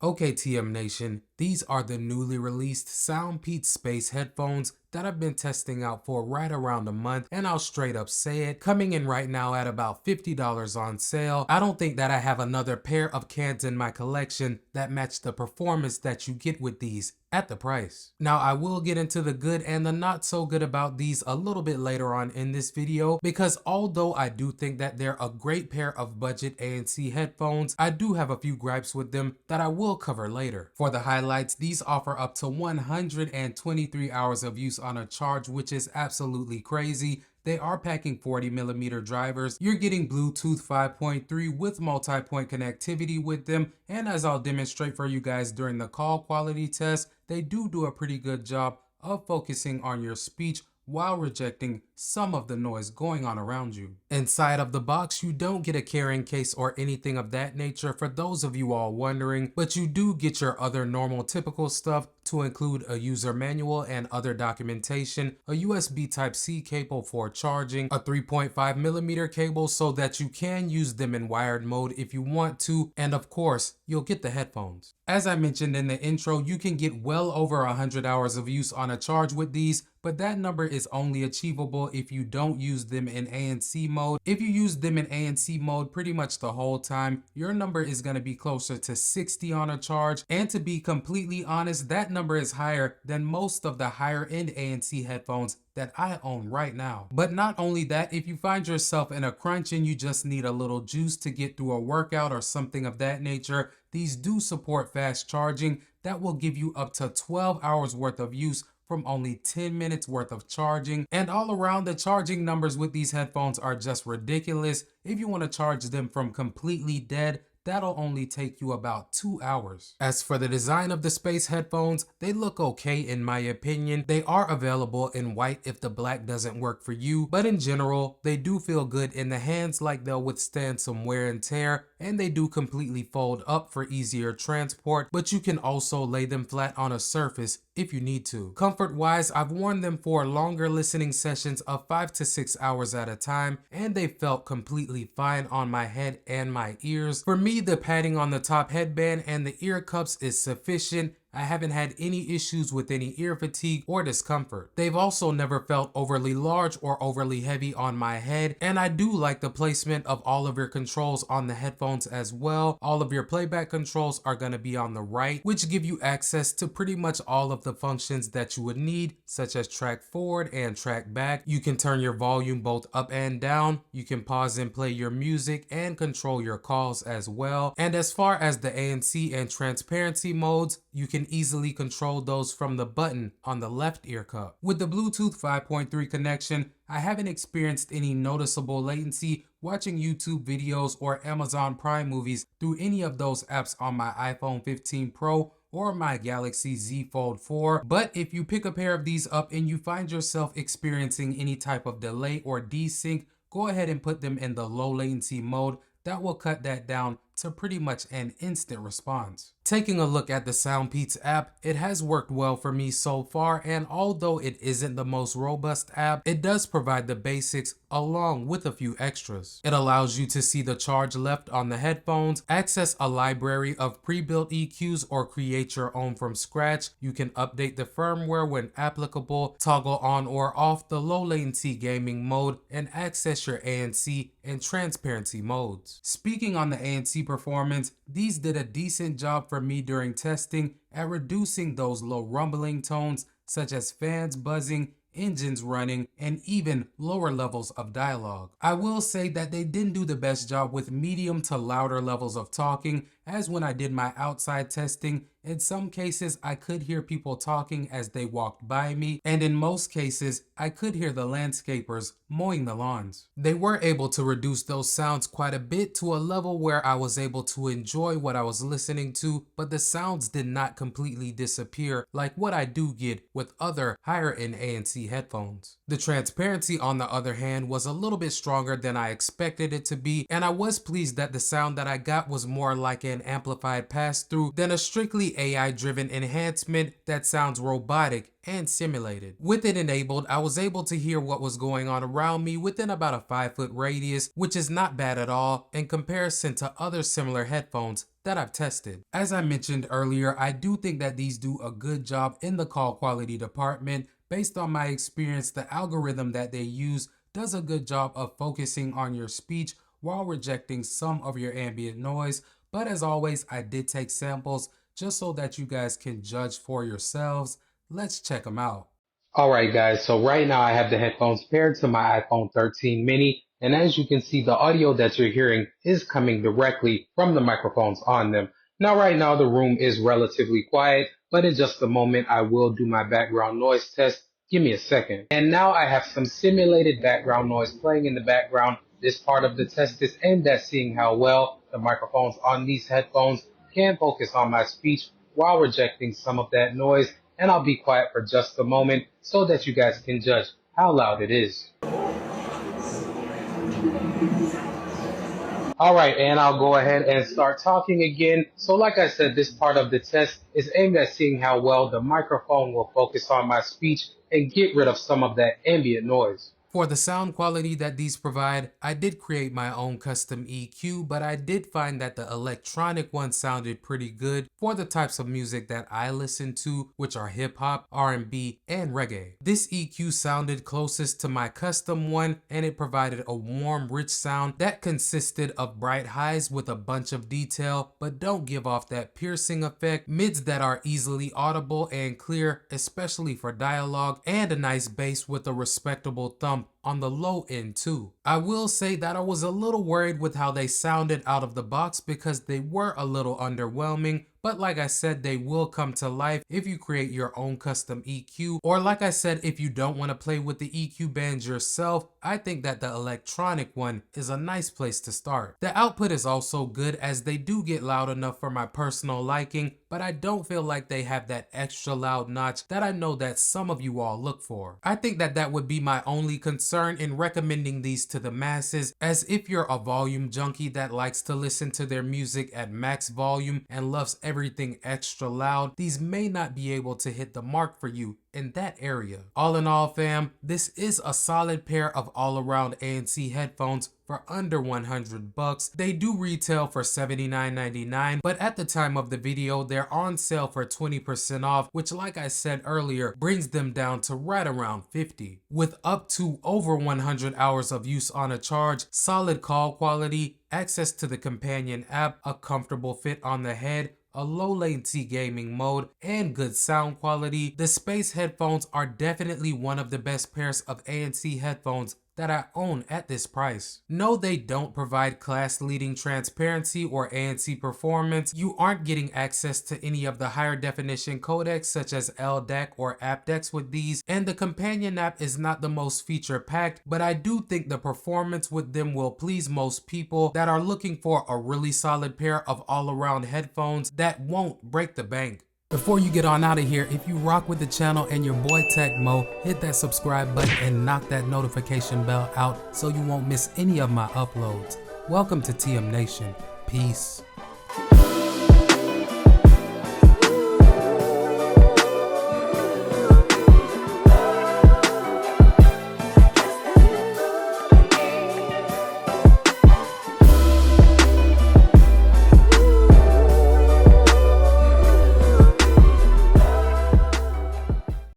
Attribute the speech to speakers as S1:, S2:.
S1: Okay, TM Nation, these are the newly released SoundPeats Space headphones that I've been testing out for right around a month, and I'll straight up say it, coming in right now at about $50 on sale. I don't think that I have another pair of cans in my collection that match the performance that you get with these at the price. Now, I will get into the good and the not so good about these a little bit later on in this video, because although I do think that they're a great pair of budget ANC headphones, I do have a few gripes with them that I will cover later. For the highlights, these offer up to 123 hours of use on a charge, which is absolutely crazy. They are packing 40mm drivers. You're getting Bluetooth 5.3 with multi-point connectivity with them, and as I'll demonstrate for you guys during the call quality test, they do a pretty good job of focusing on your speech while rejecting some of the noise going on around you. Inside of the box, you don't get a carrying case or anything of that nature for those of you all wondering, but you do get your other normal typical stuff to include a user manual and other documentation, a USB Type-C cable for charging, a 3.5mm cable so that you can use them in wired mode if you want to, and of course, you'll get the headphones. As I mentioned in the intro, you can get well over 100 hours of use on a charge with these, but that number is only achievable if you don't use them in ANC mode. If you use them in ANC mode pretty much the whole time, your number is going to be closer to 60 on a charge, and to be completely honest, that number is higher than most of the higher end ANC headphones that I own right now. But not only that, if you find yourself in a crunch and you just need a little juice to get through a workout or something of that nature, these do support fast charging that will give you up to 12 hours worth of use from only 10 minutes worth of charging. And all around, the charging numbers with these headphones are just ridiculous. If you want to charge them from completely dead, that'll only take you about 2 hours. As for the design of the Space headphones, they look okay in my opinion. They are available in white if the black doesn't work for you, but in general, they do feel good in the hands, like they'll withstand some wear and tear, and they do completely fold up for easier transport, but you can also lay them flat on a surface if you need to. Comfort wise, I've worn them for longer listening sessions of 5 to 6 hours at a time, and they felt completely fine on my head and my ears. For me, the padding on the top headband and the ear cups is sufficient. I haven't had any issues with any ear fatigue or discomfort. They've also never felt overly large or overly heavy on my head, and I do like the placement of all of your controls on the headphones as well. All of your playback controls are going to be on the right, which give you access to pretty much all of the functions that you would need, such as track forward and track back. You can turn your volume both up and down. You can pause and play your music and control your calls as well. And as far as the ANC and transparency modes, you can easily control those from the button on the left ear cup. With the Bluetooth 5.3 connection, I haven't experienced any noticeable latency watching YouTube videos or Amazon Prime movies through any of those apps on my iPhone 15 Pro or my Galaxy Z Fold 4. But if you pick a pair of these up and you find yourself experiencing any type of delay or desync, go ahead and put them in the low latency mode. That will cut that down to pretty much an instant response. Taking a look at the SoundPeats app, it has worked well for me so far, and although it isn't the most robust app, it does provide the basics along with a few extras. It allows you to see the charge left on the headphones, access a library of pre-built EQs or create your own from scratch. You can update the firmware when applicable, toggle on or off the low latency gaming mode, and access your ANC and transparency modes. Speaking on the ANC performance, these did a decent job for me during testing at reducing those low rumbling tones such as fans buzzing, engines running, and even lower levels of dialogue. I will say that they didn't do the best job with medium to louder levels of talking, as when I did my outside testing, in some cases I could hear people talking as they walked by me, and in most cases I could hear the landscapers mowing the lawns. They were able to reduce those sounds quite a bit to a level where I was able to enjoy what I was listening to, but the sounds did not completely disappear like what I do get with other higher end ANC headphones. The transparency, on the other hand, was a little bit stronger than I expected it to be, and I was pleased that the sound that I got was more like an amplified pass-through than a strictly AI-driven enhancement that sounds robotic and simulated. With it enabled, I was able to hear what was going on around me within about a 5-foot radius, which is not bad at all in comparison to other similar headphones that I've tested. As I mentioned earlier, I do think that these do a good job in the call quality department. Based on my experience, the algorithm that they use does a good job of focusing on your speech while rejecting some of your ambient noise. But as always, I did take samples just so that you guys can judge for yourselves. Let's check them out.
S2: Alright guys, so right now I have the headphones paired to my iPhone 13 mini, and as you can see, the audio that you're hearing is coming directly from the microphones on them. Now right now the room is relatively quiet, but in just a moment I will do my background noise test. Give me a second. And now I have some simulated background noise playing in the background. This part of the test is aimed at seeing how well the microphones on these headphones can focus on my speech while rejecting some of that noise, and I'll be quiet for just a moment so that you guys can judge how loud it is. Alright, and I'll go ahead and start talking again. So like I said, this part of the test is aimed at seeing how well the microphone will focus on my speech and get rid of some of that ambient noise.
S1: For the sound quality that these provide, I did create my own custom EQ, but I did find that the electronic one sounded pretty good for the types of music that I listen to, which are hip hop, R&B, and reggae. This EQ sounded closest to my custom one, and it provided a warm, rich sound that consisted of bright highs with a bunch of detail, but don't give off that piercing effect, mids that are easily audible and clear, especially for dialogue, and a nice bass with a respectable thump on the low end too. I will say that I was a little worried with how they sounded out of the box because they were a little underwhelming, but like I said, they will come to life if you create your own custom EQ, or like I said, if you don't want to play with the EQ bands yourself, I think that the electronic one is a nice place to start. The output is also good as they do get loud enough for my personal liking, but I don't feel like they have that extra loud notch that I know that some of you all look for. I think that that would be my only concern in recommending these to the masses, as if you're a volume junkie that likes to listen to their music at max volume and loves everything extra loud, these may not be able to hit the mark for you in that area. All in all, fam, this is a solid pair of all-around ANC headphones for under 100 bucks. They do retail for $79.99, but at the time of the video, they're on sale for 20% off, which like I said earlier, brings them down to right around 50. With up to over 100 hours of use on a charge, solid call quality, access to the companion app, a comfortable fit on the head, a low latency gaming mode, and good sound quality, the Space headphones are definitely one of the best pairs of ANC headphones that I own at this price. No, they don't provide class-leading transparency or ANC performance. You aren't getting access to any of the higher definition codecs such as LDAC or aptX with these, and the companion app is not the most feature-packed, but I do think the performance with them will please most people that are looking for a really solid pair of all-around headphones that won't break the bank. Before you get on out of here, if you rock with the channel and your boy Tecmo, hit that subscribe button and knock that notification bell out so you won't miss any of my uploads. Welcome to TM Nation. Peace.